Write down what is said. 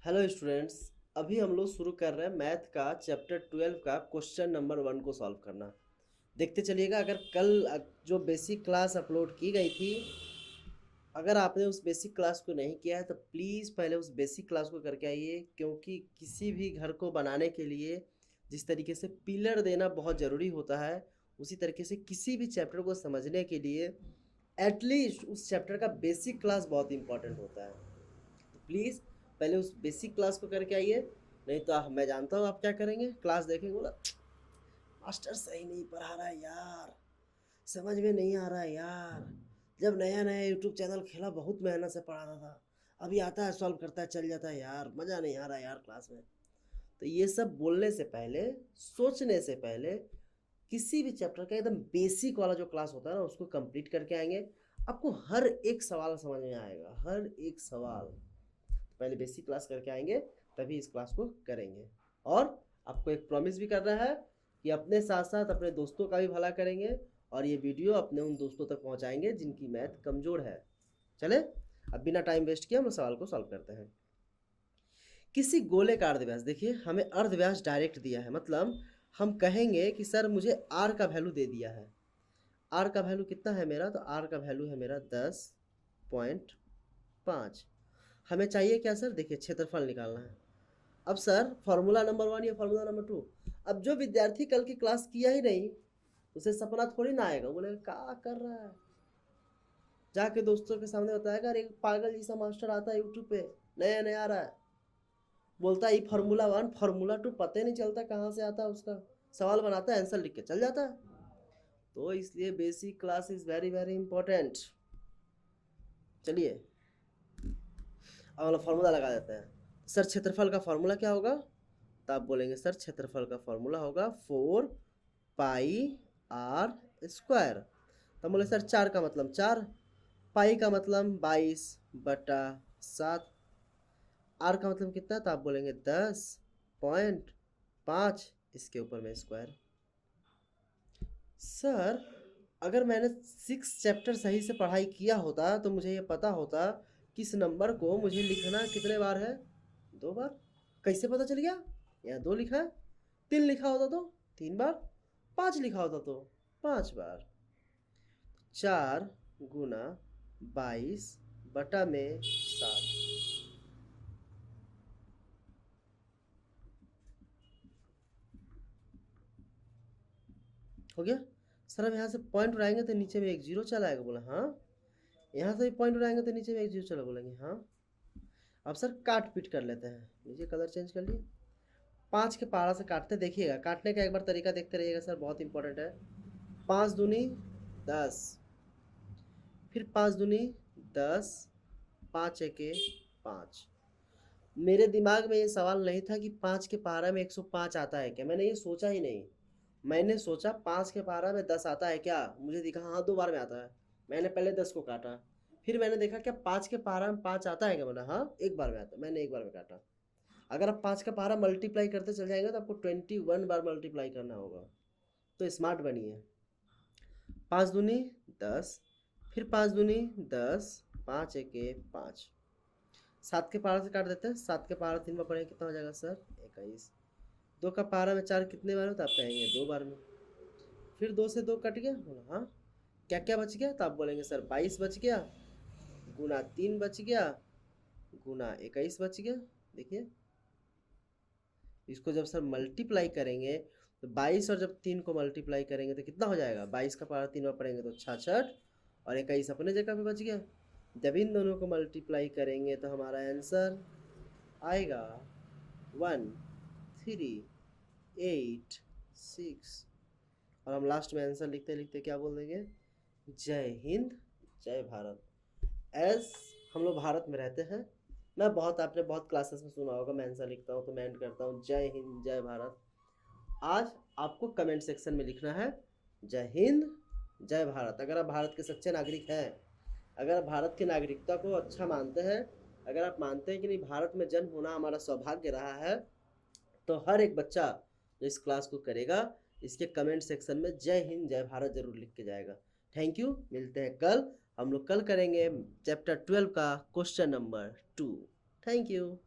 Hello students. अभी हम लोग शुरू कर रहे हैं मैथ का चैप्टर 12 का क्वेश्चन नंबर 1 को सॉल्व करना। देखते चलिएगा। अगर कल जो बेसिक क्लास अपलोड की गई थी, अगर आपने उस बेसिक क्लास को नहीं किया है तो प्लीज़ पहले उस बेसिक क्लास को करके आइए, क्योंकि किसी भी घर को बनाने के लिए जिस तरीके से पिलर देना बहुत ज़रूरी होता है, उसी तरीके से किसी भी चैप्टर को समझने के लिए एटलीस्ट उस चैप्टर का बेसिक क्लास बहुत इंपॉर्टेंट होता है। तो प्लीज़ पहले उस बेसिक क्लास को करके आइए, नहीं तो मैं जानता हूँ आप क्या करेंगे। क्लास देखेंगे, बोला मास्टर सही नहीं पढ़ा रहा है यार, समझ में नहीं आ रहा है यार। जब नया नया यूट्यूब चैनल खेला बहुत मेहनत से पढ़ाता था, अभी आता है सॉल्व करता है चल जाता है यार, मज़ा नहीं आ रहा है यार क्लास में। तो ये सब बोलने से पहले, सोचने से पहले किसी भी चैप्टर का एकदम बेसिक वाला जो क्लास होता है ना, उसको कंप्लीट करके आएंगे। आपको हर एक सवाल समझ में आएगा, हर एक सवाल। पहले बेसिक क्लास करके आएंगे, तभी इस क्लास को करेंगे। और आपको एक प्रॉमिस भी करना है कि अपने साथ साथ अपने दोस्तों का भी भला करेंगे, और ये वीडियो अपने उन दोस्तों तक पहुंचाएंगे जिनकी मैथ कमज़ोर है। चले, अब बिना टाइम वेस्ट किए हम सवाल को सॉल्व करते हैं। किसी गोले का अर्धव्यास, देखिए हमें अर्धव्यास डायरेक्ट दिया है, मतलब हम कहेंगे कि सर मुझे आर का वैल्यू दे दिया है। आर का वैल्यू कितना है मेरा, तो आर का वैल्यू है मेरा 10.5। हमें चाहिए क्या सर, देखिए क्षेत्रफल निकालना है। अब सर फार्मूला नंबर 1 या फार्मूला नंबर 2, अब जो विद्यार्थी कल की क्लास किया ही नहीं, उसे सपना थोड़ी ना आएगा, बोले क्या कर रहा है, जाके दोस्तों के सामने बताएगा अरे पागल जैसा मास्टर आता है यूट्यूब पे, नया नया आ रहा है, बोलता है फार्मूला 1 फार्मूला 2 पता ही नहीं चलता कहाँ से आता है उसका, सवाल बनाता है आंसर लिख के चल जाता है। तो इसलिए basic class is very very important. चलिए अब वाला फार्मूला लगा देते हैं। सर क्षेत्रफल का फार्मूला क्या होगा, तो आप बोलेंगे सर क्षेत्रफल का फार्मूला होगा 4 पाई r स्क्वायर। तो बोले सर 4 का मतलब 4, पाई का मतलब 22/7, आर का मतलब कितना, तो आप बोलेंगे 10.5, इसके ऊपर में स्क्वायर। सर अगर मैंने 6 चैप्टर सही से पढ़ाई किया होता तो मुझे ये पता होता कि इस नंबर को मुझे लिखना कितने बार है, 2 बार। कैसे पता चल गया, यहाँ 2 लिखा है, 3 लिखा होता तो 3 बार, 5 लिखा होता तो 5 बार। 4 × 22/7 हो गया। सर अब यहाँ से पॉइंट उड़ाएंगे तो नीचे में एक जीरो चला आएगा, बोला हाँ। यहाँ से भी पॉइंट उड़ाएंगे तो नीचे में एक जीरो चला, बोलेंगे हाँ। अब सर काट पीट कर लेते हैं, नीचे कलर चेंज कर लिए। 5 के पहाड़ा से काटते देखिएगा, काटने का एक बार तरीका देखते रहिएगा सर, बहुत इंपॉर्टेंट है। 5 दूनी 10, फिर 5 दूनी 10, 5 एके 5। मेरे दिमाग में ये सवाल नहीं था कि 5 के पहाड़ा में 105 आता है क्या, मैंने ये सोचा ही नहीं। मैंने सोचा 5 के पहाड़ा में 10 आता है क्या, मुझे दिखा हाँ 2 बार में आता है। मैंने पहले 10 को काटा, फिर मैंने देखा क्या 5 के पहाड़ा में 5 आता है क्या, बोला हाँ 1 बार में आता है, मैंने 1 बार में काटा। अगर आप 5 का पहाड़ा मल्टीप्लाई करते चल जाएंगे तो आपको 21 बार मल्टीप्लाई करना होगा। तो स्मार्ट बनिए। 5 दूनी 10, फिर 5 दूनी 10, 5 एके 5। 7 के पहाड़ा से काट देते हैं, 7 के पहाड़ा 3 बार पढ़ेंगे कितना हो जाएगा सर 21। 2 का पहाड़ा में 4 कितने बार होता है, आप कहेंगे 2 बार में। फिर 2 से 2 कट गया, बोला हाँ। क्या क्या बच गया, तो आप बोलेंगे सर 22 बच गया, गुना 3 बच गया, गुना 21 बच गया। देखिए इसको जब सर मल्टीप्लाई करेंगे तो 22 और जब 3 को मल्टीप्लाई करेंगे तो कितना हो जाएगा, 22 का पहाड़ा 3 बार पढ़ेंगे तो 66, और 21 अपने जगह पे बच गया। जब इन दोनों को मल्टीप्लाई करेंगे तो हमारा आंसर आएगा 1386। और हम लास्ट में आंसर लिखते लिखते क्या बोल देंगे, जय हिंद जय भारत। एज हम लोग भारत में रहते हैं, मैं बहुत, आपने बहुत क्लासेस में सुना होगा मैं आंसर लिखता हूँ तो मैं एंड करता हूँ जय हिंद जय भारत। आज आपको कमेंट सेक्शन में लिखना है जय हिंद जय भारत। अगर आप भारत के सच्चे नागरिक हैं, अगर आप भारत की नागरिकता को अच्छा मानते हैं, अगर आप मानते हैं कि नहीं भारत में जन्म होना हमारा सौभाग्य रहा है, तो हर एक बच्चा जो इस क्लास को करेगा इसके कमेंट सेक्शन में जय हिंद जय भारत जरूर लिख के जाएगा। थैंक यू, मिलते हैं कल। हम लोग कल करेंगे चैप्टर 12 का क्वेश्चन नंबर 2। Thank you.